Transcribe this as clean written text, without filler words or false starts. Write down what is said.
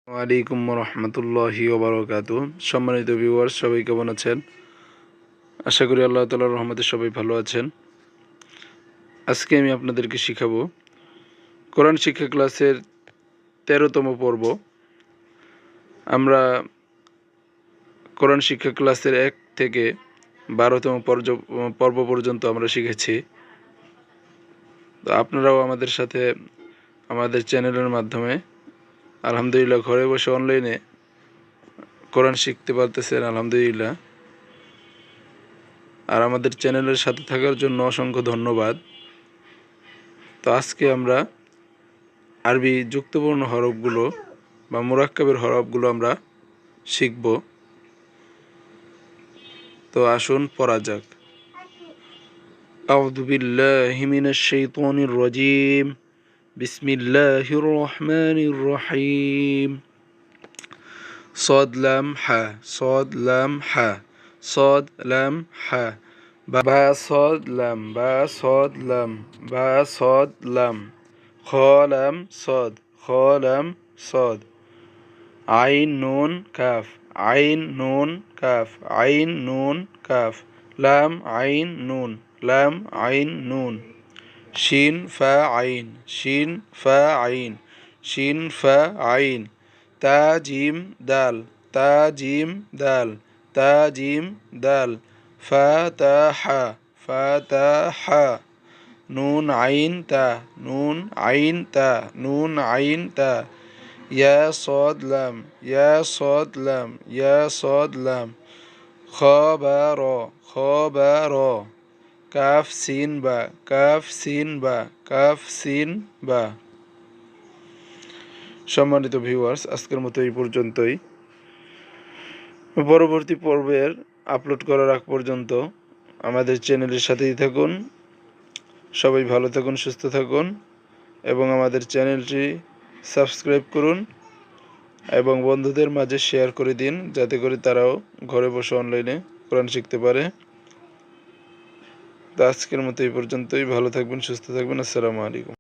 ওয়ালাইকুম রহমতুল্লাহি ওবারাকাতুহু। সম্মানিত ভিউয়ার্স, সবাই কেমন আছেন? আশা করি আল্লাহ তাআলার রহমতে সবাই ভালো আছেন। আজকে আমি আপনাদেরকে শিখাবো কোরআন শিক্ষা ক্লাসের ১৩তম পর্ব। আমরা কোরআন শিক্ষা ক্লাসের ১ থেকে ১২তম পর্ব পর্যন্ত আমরা শিখেছি। তো আপনারাও আমাদের সাথে আমাদের চ্যানেলের মাধ্যমে আলহামদুলিল্লাহ ঘরে বসে অনলাইনে কোরআন শিখতে পারতেছেন, আলহামদুলিল্লাহ। আর আমাদের চ্যানেলের সাথে থাকার জন্য অসংখ্য ধন্যবাদ। তো আজকে আমরা আরবি যুক্তবর্ণ হরফগুলো বা মুরাক্কাবের হরফগুলো আমরা শিখব। তো আসুন পড়া যাক। আউযু বিল্লাহি মিনাশ শাইতানির রাজীম। বিসমিল্লাহির রহমানির রহিম। صاد لام حا صاد لام حا صاد لام حا با صاد لام با صاد لام با صاد لام خا لام صاد خا لام صاد عين نون كاف عين نون كاف عين نون كاف لام عين نون لام عين نون شين فا عين شين فا عين شين فا عين تا جيم دال تا جيم دال تا جيم دال فتح فتح نون عين تا نون عين تا نون عين تا يا صاد لام يا صاد لام يا صاد لام خبر خبر كاف سين با كاف سين با كاف سين با। সম্মানিত ভিউয়ার্স, আজকের মতো এই পর্যন্তই। পরবর্তী পর্বের আপলোড করার আগ পর্যন্ত আমাদের চ্যানেলের সাথেই থাকুন। সবাই ভালো থাকুন, সুস্থ থাকুন এবং আমাদের চ্যানেলটি সাবস্ক্রাইব করুন এবং বন্ধুদের মাঝে শেয়ার করে দিন, যাতে করে তারাও ঘরে বসে অনলাইনে কোরআন শিখতে পারে। তো আজকের মতো এই পর্যন্তই। ভালো থাকবেন, সুস্থ থাকবেন। আসসালামু আলাইকুম।